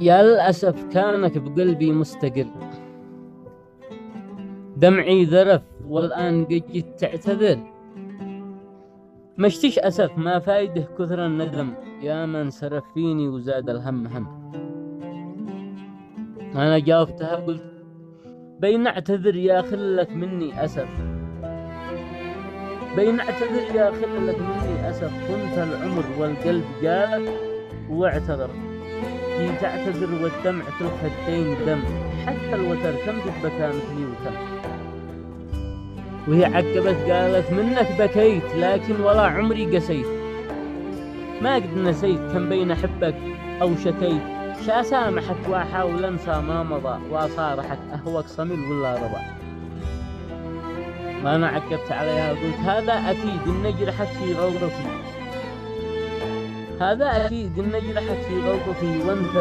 يا للأسف كانك بقلبي مستقر، دمعي ذرف والآن قد جيت تعتذر. مشتش أسف ما فايده كثر الندم، يا من سرف فيني وزاد الهم هم. أنا جاوبتها قلت بين اعتذر يا خلة مني أسف، بين اعتذر يا خلة مني أسف، كنت العمر والقلب جالك واعتذر. جيت اعتذر والدمع في الخدين دم، حتى الوتر كم قد بكى مثلي وكم. وهي عقبت قالت منك بكيت لكن ولا عمري قسيت، ما قد نسيت كم بين أحبك أو شكيت. شا سامحك وأحاول أنسى ما مضى، وأصارحك أهوك صمل ولا رضى. وأنا عقبت عليها قلت هذا أكيد إن جرحك في غلطتي، هذا أكيد إن جرحك في غلطتي وانت